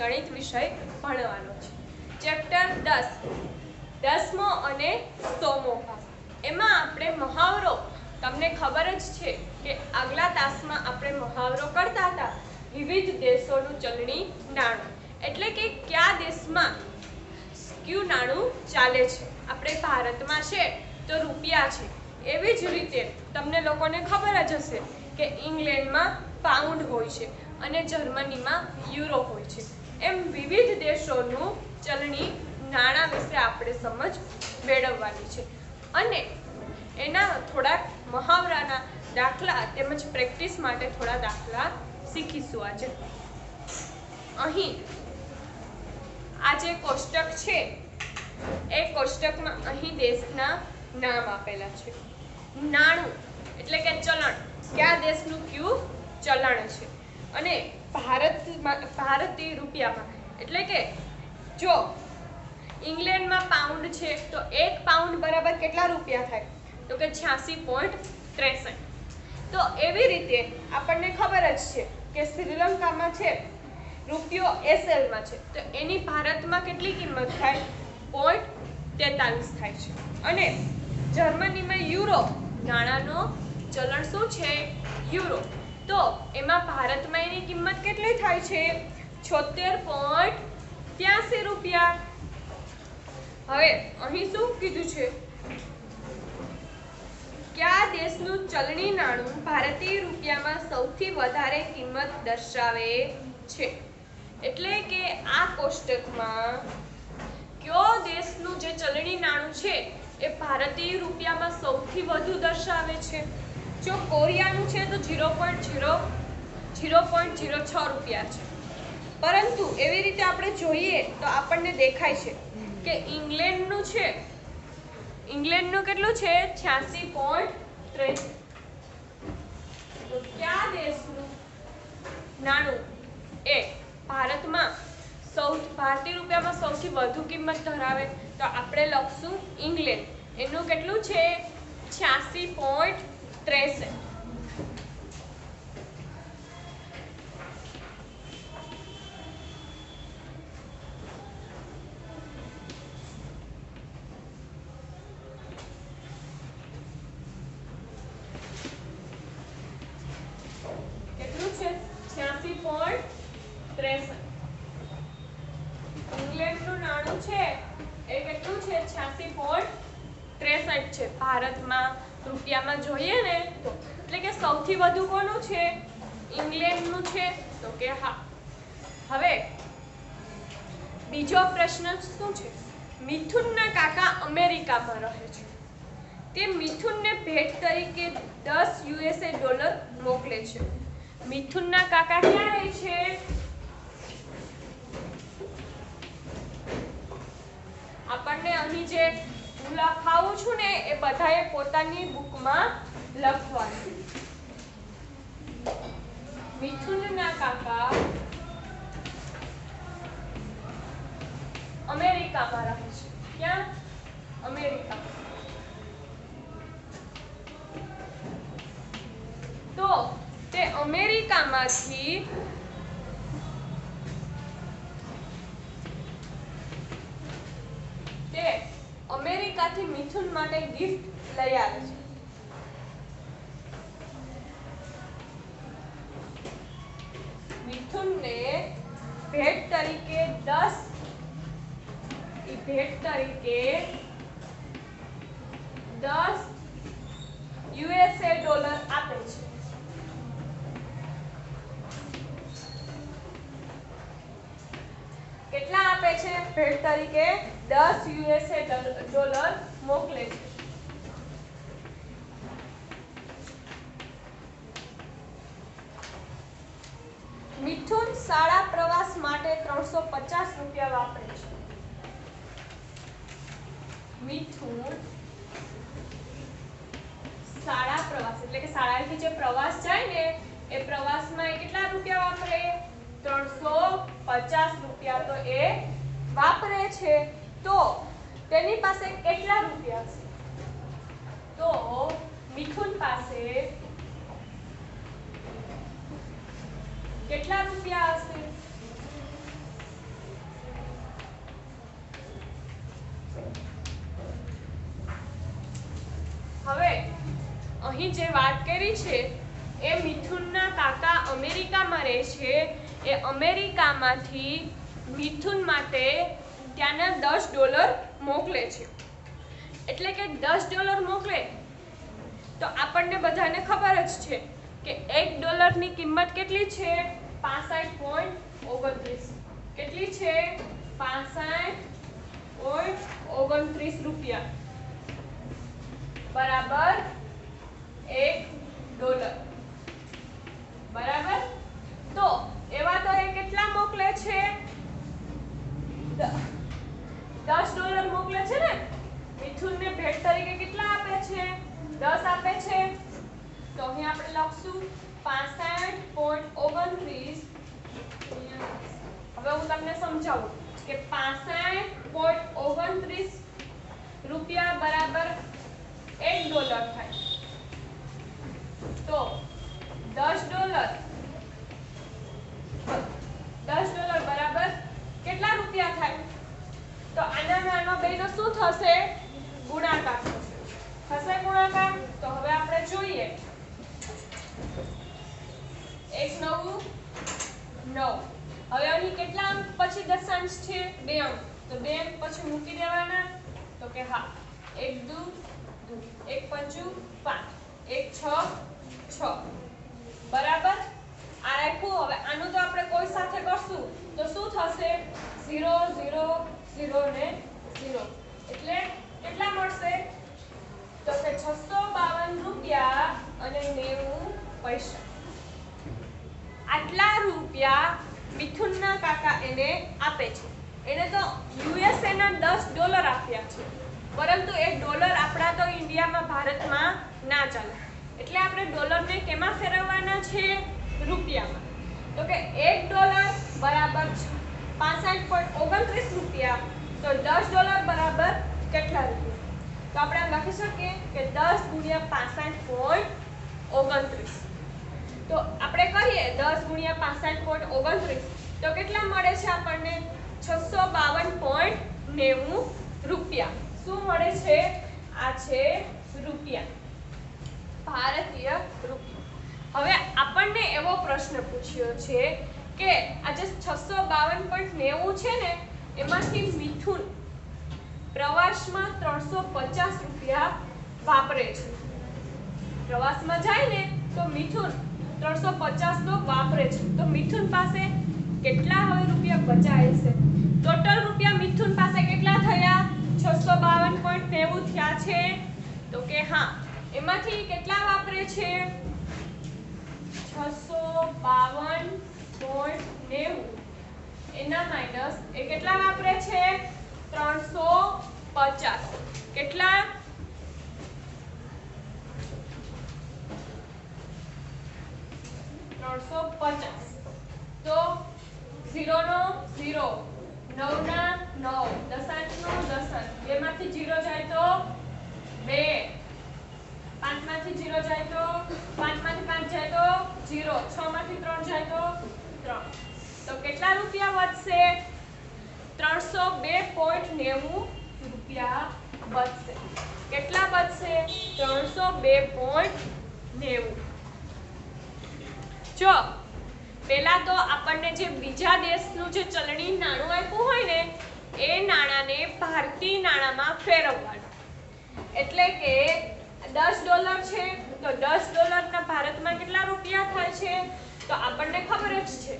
ગણિત વિષય ભણવાનો છે. ચેપ્ટર 10 10મો અને 100મો ભાગ. એમાં આપણે મહાવરો, તમને ખબર જ છે કે આગલા તાસમાં આપણે મહાવરો કરતા હતા વિવિધ દેશોનું ચલણી નાણું, એટલે કે કયા દેશમાં કયું નાણું ચાલે છે. આપણે ભારતમાં છે તો રૂપિયા છે, એવી જ રીતે તમને લોકોને ખબર જ હશે કે ઇંગ્લેન્ડમાં પાઉન્ડ હોય છે અને જર્મનીમાં યુરો હોય છે. એમ વિવિધ દેશોનું ચલણી નાણાં વિશે આપણે સમજ મેળવવાની છે અને એના થોડાક મહાવરાના દાખલા તેમજ પ્રેક્ટિસ માટે થોડા દાખલા શીખીશું આજે. અહીં આ જે કોષ્ટક છે એ કોષ્ટકમાં અહીં દેશના નામ આપેલા છે. નાણું એટલે કે ચલણ, કયા દેશનું કયું ચલણ છે. અને ભારતીય રૂપિયામાં એટલે કે જો ઇંગ્લેન્ડમાં પાઉન્ડ છે તો 1 પાઉન્ડ બરાબર કેટલા રૂપિયા થાય, તો કે 86.63. તો એવી રીતે આપણને ખબર જ છે કે શ્રીલંકામાં છે રૂપિયો SLમાં છે તો એની ભારતમાં કેટલી કિંમત થાય, 0.43 થાય છે. અને જર્મનીમાં યુરો, નાણાંનો ચલણ શું છે, યુરો, તો એમાં ભારતમાં એની કિંમત કેટલી થાય છે, 76.83 રૂપિયા. હવે અહીં શું કીધું છે, કયા દેશનું ચલણી નાણું ભારતીય રૂપિયામાં સૌથી વધારે કિંમત દર્શાવે છે. એટલે કે આ કોષ્ટકમાં કયો દેશનું જે ચલણી નાણું છે એ ભારતીય રૂપિયામાં સૌથી વધુ દર્શાવે છે. જો કોરિયાનું છે તો 0.06 રૂપિયા છે, પરંતુ એવી રીતે આપણે જોઈએ તો આપણને દેખાય છે કે ઇંગ્લેન્ડનું છે, ઇંગ્લેન્ડનું કેટલું છે, 86.63. તો કયા દેશનું નાણું એ ભારતીય રૂપિયામાં સૌથી વધુ કિંમત ધરાવે, તો આપણે લખશું ઇંગ્લેન્ડ. એનું કેટલું છે, 86.63. કેટલું છે, 86.63. ઇંગ્લેન્ડનું નાણું છે એ કેટલું છે, 86.63 છે. ભારતમાં રૂપિયામાં જોઈએ ને તો એટલે કે સૌથી વધુ કોનું છે, ઇંગ્લેન્ડનું છે, તો કે હા. હવે બીજો પ્રશ્ન શું છે, મિથુનના કાકા અમેરિકામાં રહે છે. તે મિથુનને ભેટ તરીકે $10 મોકલે છે. મિથુનના કાકા ક્યાં રહે છે, આપણને અહીં જે હું લખાવું છું ને એ બધાએ પોતાની બુકમાં લખવાનું. મિથુનના કાકા અમેરિકામાં રહે છે. ક્યાં, અમેરિકા. તો તે અમેરિકામાંથી મિથુન માટે ગિફ્ટ લઈ આવે છે. મિથુનને ભેટ તરીકે 10 $10 આપે છે. કેટલા આપે છે, ભેટ તરીકે $10 મોકલે છે. મિથુન શાળા પ્રવાસ માટે 350 રૂપિયા વાપરે છે. મિથુન શાળા પ્રવાસ એટલે કે શાળાથી જે પ્રવાસ જાય ને એ પ્રવાસમાં કેટલા રૂપિયા વાપરે, 350 રૂપિયા તો એ વાપરે છે. તો તેની પાસે કેટલા રૂપિયા છે, તો મિથુન પાસે કેટલા રૂપિયા હશે, અહીં જે વાત કરી છે એ મિથુનના કાકા અમેરિકામાં રહે છે, એ અમેરિકામાંથી મિથુન માટે ત્યાંના $10 મોકલે છે. એટલે કે $10 મોકલે તો આપણને બધાને ખબર જ છે કે $1 ની કિંમત કેટલી છે? 65.29. કેટલી છે? 65.29 રૂપિયા બરાબર $1. બરાબર. તો એવા તો એ કેટલા મોકલે છે? $10 મોકલે છે ને. મિથુનને ભેટ તરીકે કેટલા આપે છે? 10 આપે છે. તો અહીં આપણે લખશું 65.29. હવે હું તમને સમજાવું કે 65.29 રૂપિયા બરાબર $1 થાય. તો $10 બરાબર કેટલા રૂપિયા થાય? તો આનો બેનો શું થશે? ગુણાકાર થશે. થશે ગુણાકાર. તો હવે આપણે જોઈએ 1 × 9. હવે અહીં કેટલા અંક પછી દશાંશ છે? 2 અંક. તો 2 અંક પછી મૂકી દેવાના. તો કે હા 1 × 2 1 × 5 1 × 6 બરાબર. આ રાખ્યું. હવે આનું તો આપણે કોઈ સાથે કરશું તો શું થશે? 0 0 0 ને 0. એટલે કેટલા મળશે? તો કે 652 રૂપિયા અને 90 પૈસા. આટલા રૂપિયા મિથુનના કાકા એને આપે છે. એને તો USA ના $10 આપ્યા છે, પરંતુ એ ડોલર આપણા તો ઇન્ડિયામાં ભારતમાં ના ચાલે. એટલે આપણે ડોલરને કેમાં ફેરવવાના છે? રૂપિયામાં. તો કે $1 બરાબર 65.29 રૂપિયા. તો $10 બરાબર કેટલા રૂપિયા? તો આપણે આમ લખી શકીએ કે 10 × 65.29. તો આપણે કહીએ 10 × 65.29 તો કેટલા મળે છે આપણને? 652.90 રૂપિયા. શું મળે છે? આ છે રૂપિયા, ભારતીય રૂપિયા. હવે આપણને એવો પ્રશ્ન પૂછ્યો છે કે આ જે 652.90 છે ને, એમાંથી મિથુન પ્રવાસમાં 350 રૂપિયા વાપરે છે. પ્રવાસમાં જાય ને તો મિથુન 350 તો વાપરે છે. તો મિથુન પાસે કેટલા હવે રૂપિયા બચાય છે? ટોટલ રૂપિયા મિથુન પાસે કેટલા થયા? 652.90 થયા છે. તો કે હા, એમાંથી કેટલા વાપરે છે? 652.90 એના માઈનસ એ કેટલા વાપરે છે? 350. કેટલા? 350. તો 0 નો 0, 9 ના 9, દશાંશ નો દશાંશ. 2 માંથી 0 જાય તો 2, 5 માંથી 0 જાય તો 5 માંથી 5 જાય તો 0, 6 માંથી 3 જાય તો 3. તો કેટલા રૂપિયા વધશે? 302.90 રૂપિયા બચશે. કેટલા બચશે? 302.90. જો પહેલા તો આપણને જે બીજા દેશનું જે ચલણી નાણું આપ્યું હોય ને, એ નાણાને ભારતીય નાણામાં ફેરવવાનું. એટલે કે $10 છે તો $10 ના ભારતમાં કેટલા રૂપિયા થાય છે? તો આપણને ખબર જ છે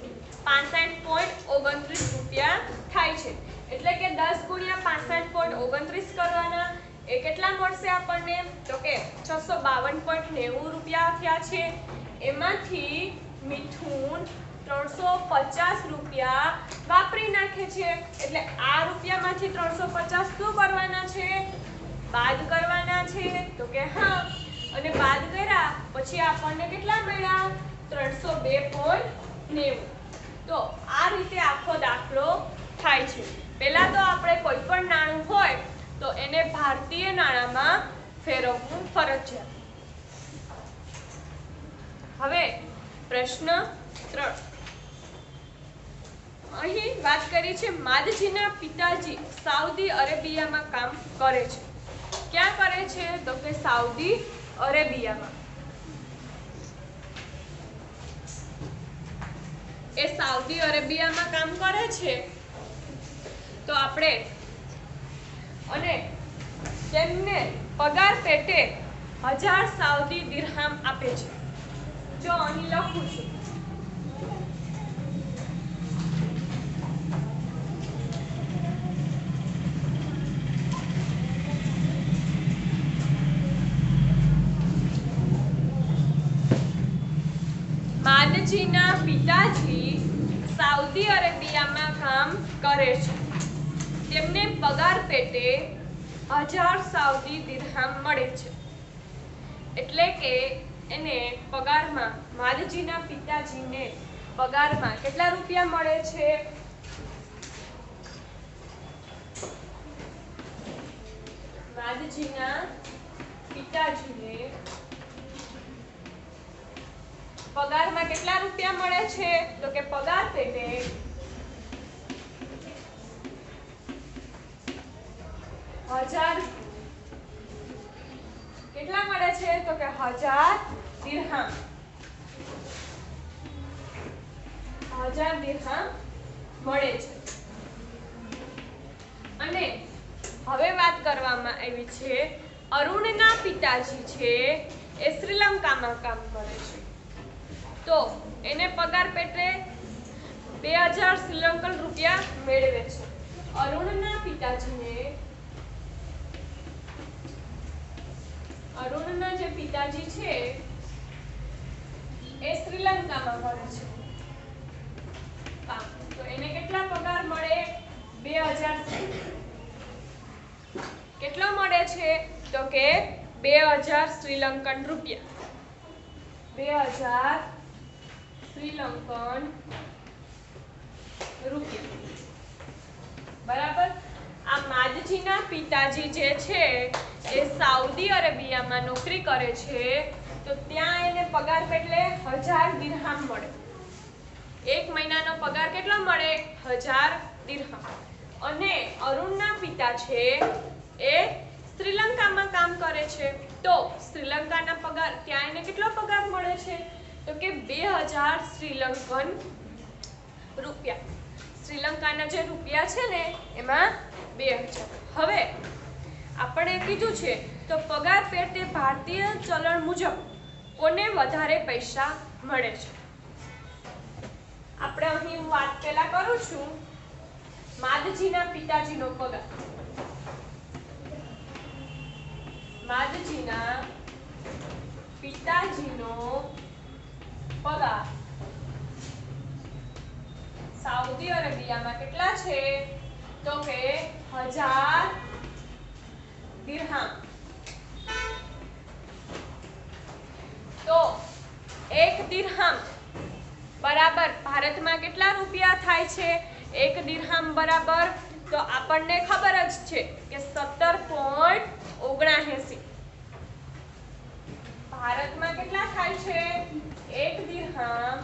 65.29 રૂપિયા થાય છે. એટલે કે 10 × 65.29 કરવાના. એ કેટલા મળશે આપણને? તો કે 652.90 રૂપિયા થયા છે. એમાંથી મિથુન 350 રૂપિયા વાપરી નાખે છે. એટલે આ રૂપિયામાંથી 350 શું કરવાના છે? બાદ કરવાના છે. તો કે હા, અને બાદ કર્યા પછી આપણને કેટલા મળ્યા? 302.90. તો આ રીતે આખો દાખલો થાય છે. પહેલા તો આપણે કોઈ પણ નાણું હોય તો એને ભારતીય નાણામાં ફેરવવું ફરજિયાત. હવે પ્રશ્ન 3. અહીં વાત કરી છે માધજીના પિતાજી સાઉદી અરેબિયામાં કામ કરે છે. ક્યાં કરે છે? તો કે સાઉદી અરેબિયામાં. એ સાઉદી અરેબિયામાં કામ કરે છે, તો આપણે અને તેમને પગાર પેટે 1000 સાઉદી દિરહામ આપે છે. જો અહીં લખું છું, માદજીના પિતાજી સાઉદી અરેબિયામાં કામ કરે છે. તેમને પગાર પેટે 1000 સાઉદી દિરહામ મળે છે. એટલે કે એને પગારમાં, માદજીના પિતાજીને પગારમાં કેટલા રૂપિયા મળે છે? માદજીના પિતાજીને પગારમાં કેટલા રૂપિયા મળે છે? તો કે પગાર પેટે 1000 કેટલા મળે છે? તો કે 1000 દિરહામ. 1000 દિરહામ મળે છે. અને હવે વાત કરવામાં આવી છે, અરુણના પિતાજી છે એ શ્રીલંકામાં કામ કરે છે, તો એને પગાર પેટે 2000 શ્રીલંકન રૂપિયા મેળવે છે. અરુણના જે પિતાજી છે એ શ્રીલંકામાં કરે છે કામ, તો એને કેટલા પગાર મળે? 2000. કેટલો મળે છે? તો કે 2000 શ્રીલંકન રૂપિયા. 2000 શ્રીલંકન રૂપિયા. બરાબર. આ માદજીના પિતાજી જે છે એ સાઉદી અરેબિયામાં નોકરી કરે છે, તો ત્યાં એને પગાર પેટે 1000 દિરહામ મળે. એક મહિનાનો પગાર કેટલો મળે? 1000 દિરહામ. અને અરુણના પિતા છે એ શ્રીલંકામાં કામ કરે છે, તો શ્રીલંકાના પગાર, ત્યાં એને કેટલો પગાર મળે છે? તો કે 2000 શ્રીલંકન રૂપિયા. શ્રીલંકાના જે રૂપિયા છે ને એમાં 2000. હવે આપણે કીધું છે તો પગાર પેટે ભારતીય ચલણ મુજબ કોને વધારે પૈસા મળે છે? આપણે અહીં વાત પહેલા કરું છું, માદજીના પિતાજીનો પગાર. માદજીના પિતાજીનો પગાર સાઉદી અરેબિયામાં કેટલા છે? તો કે 1000 દિરહામ. તો 1 દિરહામ બરાબર ભારતમાં કેટલા રૂપિયા થાય છે? 1 દિરહામ બરાબર, તો આપણને ખબર જ છે કે 17.79. ભારતમાં કેટલા થાય છે? 1 દિરહામ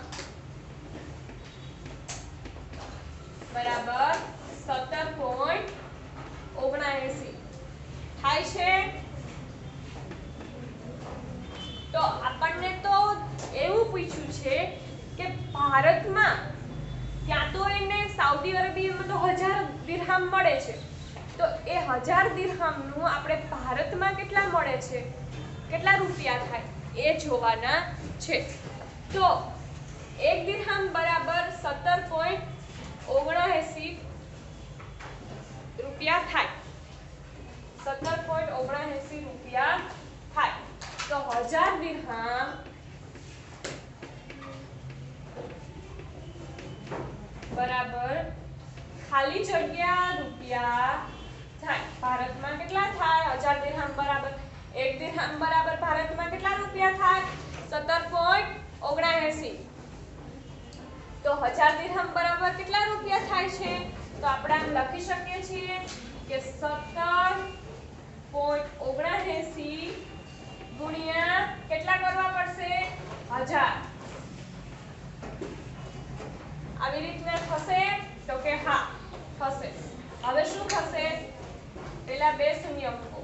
બરાબર 17.79 થાય છે. તો આપણને તો એવું પૂછ્યું છે કે ભારતમાં, ત્યાં તો એને સાઉદી અરેબિયામાં તો 1000 દિરહામ મળે છે, તો એ 1000 દિરહામનું આપણે ભારતમાં કેટલા મળે છે, કેટલા રૂપિયા થાય એ જોવાના છે. તો 1 દિરહામ બરાબર 17.79 રૂપિયા થાય. 17.79 રૂપિયા થાય. તો 1000 દિરહામ બરાબર ખાલી જગ્યા રૂપિયા થાય. ભારતમાં કેટલા થાય? 1000 દિરહામ બરાબર 1 દિરહામ બરાબર ભારતમાં કેટલા રૂપિયા થાય? 17.79. તો 1000 દિરહામ બરાબર કેટલા રૂપિયા થાય છે? તો આપણે આમ લખી શકીએ છીએ કે 17.79 ગુણ્યા કેટલા કરવા પડશે? 1000. આવી રીતના થશે? તો કે હા થશે. હવે શું થશે? પેલા બે શૂન્ય મૂકો,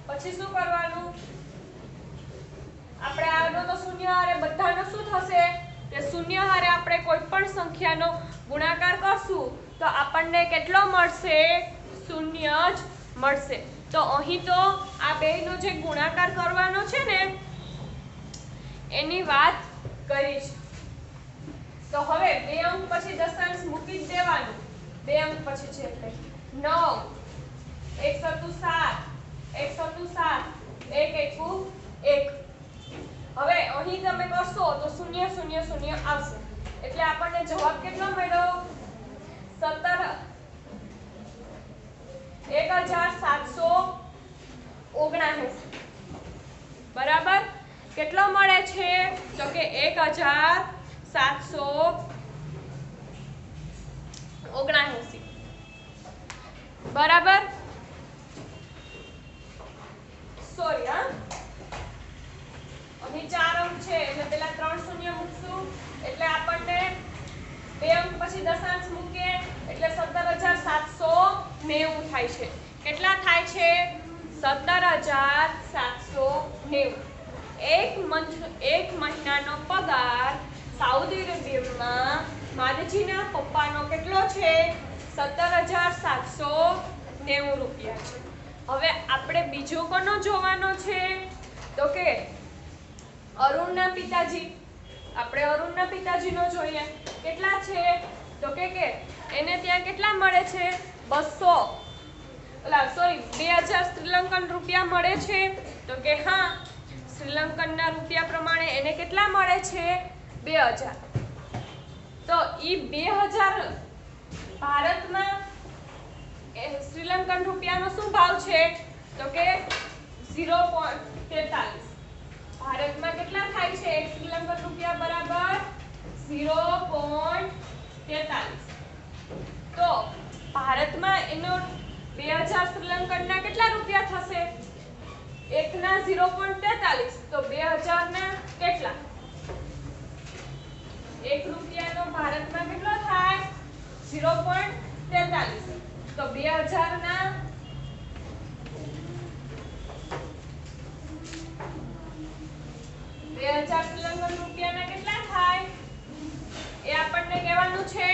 પછી શું કરવાનું? આપણે આનો તો શૂન્ય અને બધાનો શું થશે? કે શૂન્ય હારે આપણે કોઈ પણ સંખ્યાનો ગુણાકાર કરશું તો આપણને કેટલો મળશે? શૂન્ય જ મળશે. તો અહીં તો આ બેયનો જે ગુણાકાર કરવાનો છે ને એની વાત કરી છે. તો હવે 2 અંક પછી દશાંશ મૂકી જ દેવાનું. 2 અંક પછી છે એટલે 9 1 સત્તુ 7 1 સત્તુ 7 1 એકુ 1. હવે અહીં તમે કરશો તો 0 0 0 આવશે એટલે આપણને જવાબ કેટલો મળ્યો? 1779. બરાબર. કેટલો મળે છે? તો કે 1779. બરાબર. સોરી હા, અહીં 4 અંક છે એટલે પેલા 3 શૂન્ય મૂકશું એટલે આપણને 2 અંક પછી દશાંશ મૂકીએ એટલે 17,790 થાય છે. કેટલા થાય છે? 17,790. એક મહિનાનો પગાર સાઉદી અરેબિયામાં માદજીના પપ્પાનો કેટલો છે? 17,790 રૂપિયા છે. હવે આપણે બીજો કોનો જોવાનો છે? તો કે અરુણના પિતાજી. આપણે અરુણના પિતાજીનો જોઈએ. કેટલા છે? તો કે એને ત્યાં કેટલા મળે છે? 2000 શ્રીલંકન રૂપિયા મળે છે. તો કે હા, શ્રીલંકનના રૂપિયા પ્રમાણે એને કેટલા મળે છે? 2000. તો ઈ 2000 ભારતમાં શ્રીલંકન રૂપિયાનો શું ભાવ છે? તો કે 0.43. ભારતમાં કેટલા થાય છે? 1 શ્રીલંકન રૂપિયા બરાબર 0.43. તો ભારતમાં એનો 2000 શ્રીલંકનના કેટલા રૂપિયા થશે? 1 ના 0.43 તો 2000 ના કેટલા? 1 રૂપિયાનો ભારતમાં કેટલો થાય? 0.43. તો 2000 ના 2000 શ્રીલંકન રૂપિયાના કેટલા થાય એ આપણને કહેવાનું છે.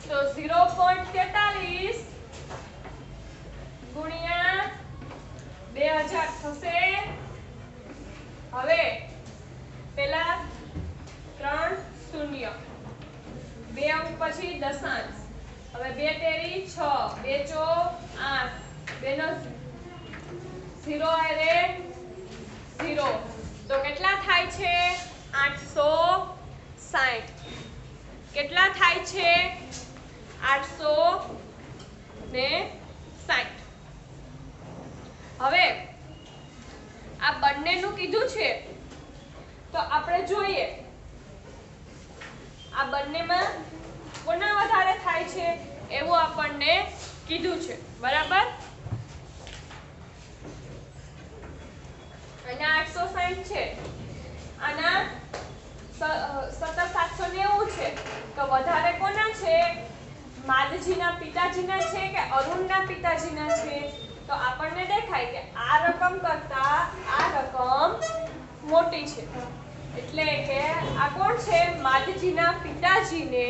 તો 0.43 ગુણ્યા 2000 થશે. હવે પેલા 3 શૂન્ય, 2 અંક પછી દશાંશ. હવે 2 તેરી 6, 2 ચોક 8, 2 નો 0 આરે 0. તો કેટલા થાય છે? 860. કેટલા થાય છે? 860. હવે આ બંનેનું કીધું છે તો આપણે જોઈએ આ બંનેમાં કોના વધારે થાય છે એવું આપણને કીધું છે. બરાબર. અને 860 છે, આના 17,790 છે. તો વધારે કોના છે? માદજીના પિતાજીના છે કે અરુણના પિતાજીના છે? તો આપણને દેખાય કે આ રકમ કરતા આ રકમ મોટી છે. એટલે કે આ કોણ છે? માદજીના પિતાજીને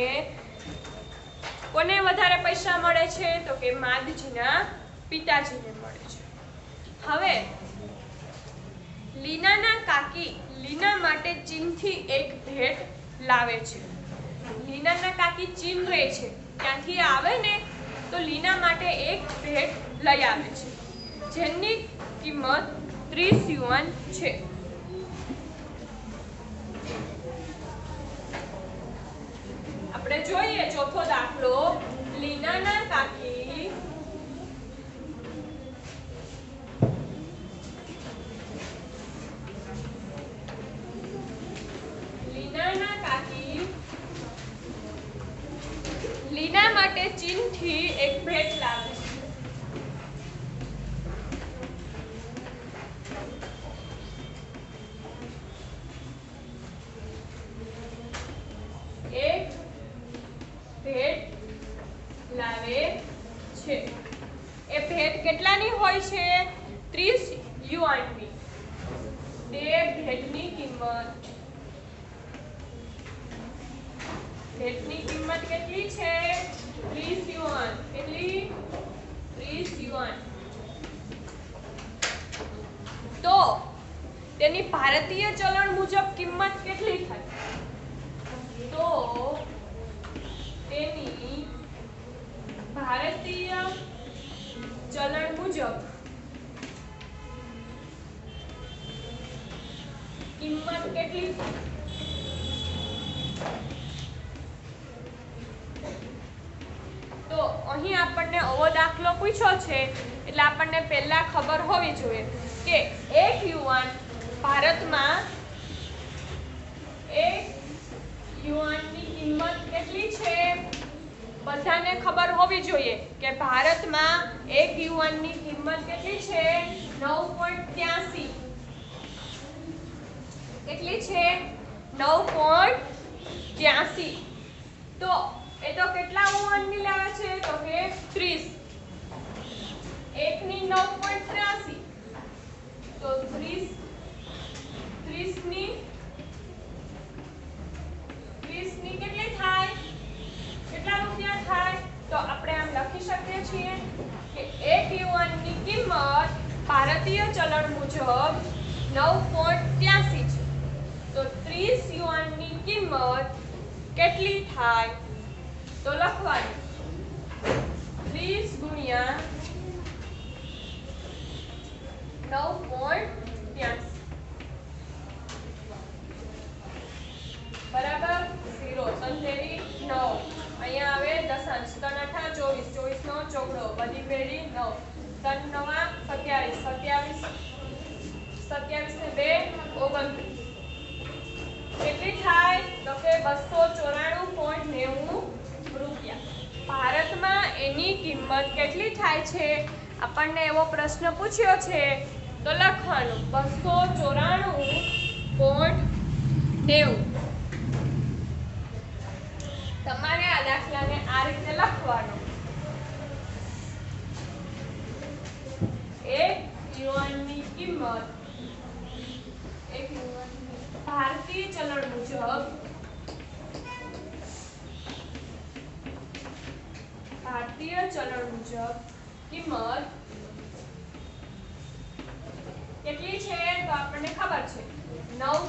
કોને વધારે પૈસા મળે છે? તો કે માદજીના પિતાજીને મળે છે. હવે લીનાના કાકી લીના માટે ચીનથી એક ભેટ લાવે છે. લીનાના કાકી ચીન રહે છે, ત્યાંથી આવે ને તો લીના માટે એક ભેટ લઈ આવે છે જેની કિંમત 30 યુઆન છે. આપણે જોઈએ ચોથો દાખલો. લીનાના કાકી લીના માટે ચીનથી એક ભેટ લાવે છે. એક ભેટ લાવે છે. એ ભેટ કેટલાની હોય છે? 30 યુઆનની. તે ભેટની કિંમત ભેટની કિંમત કેટલી છે 30 યુઆન કેટલી 30 યુઆન તો તેની ભારતીય ચલણ મુજબ કિંમત કેટલી થાય તો તેની ભારતીય ચલણ મુજબ કિંમત કેટલી થાય તો અહીં આપણને આવો દાખલો પૂછ્યો છે એટલે આપણને પહેલા ખબર હોવી જોઈએ કે 1 યુઆન ભારતમાં 1 યુઆનની કિંમત કેટલી છે બધાને ખબર હોવી જોઈએ કે ભારતમાં 1 યુઆનની કિંમત કેટલી છે 9.83 કેટલી છે 9.83 તો એ તો કેટલા યુઆનની લાવે છે તો કે 30 1 ની 9.83 તો 30 ની કેટલી થાય કેટલા રૂપિયા થાય તો આપણે આમ લખી શકીએ છીએ કે 1 યુઆનની કિંમત ભારતીય ચલણ મુજબ 9.83 છે તો 30 યુઆનની કિંમત કેટલી થાય તો લખવાનું 30 ગુણ્યા 9.83 બરાબર 0 સંતેરી 9 અહીંયા આવે દશાંશ 3 8 24 24 નો ચોગડો બધી ભેળી 9 3 9 27 27 ને 2 29 કેટલી થાય તો કે 294.90 રૂપિયા ભારતમાં એની કિંમત કેટલી થાય છે આપણને એવો પ્રશ્ન પૂછ્યો છે તો લખવાનું 294.90 તમારે આ દાખલાને આ રીતે લખવાનો 1 યુઆનની કિંમત 1 યુઆનની ભારતીય ચલણ મુજબ કિંમત કેટલી છે તો આપણને ખબર છે 9.83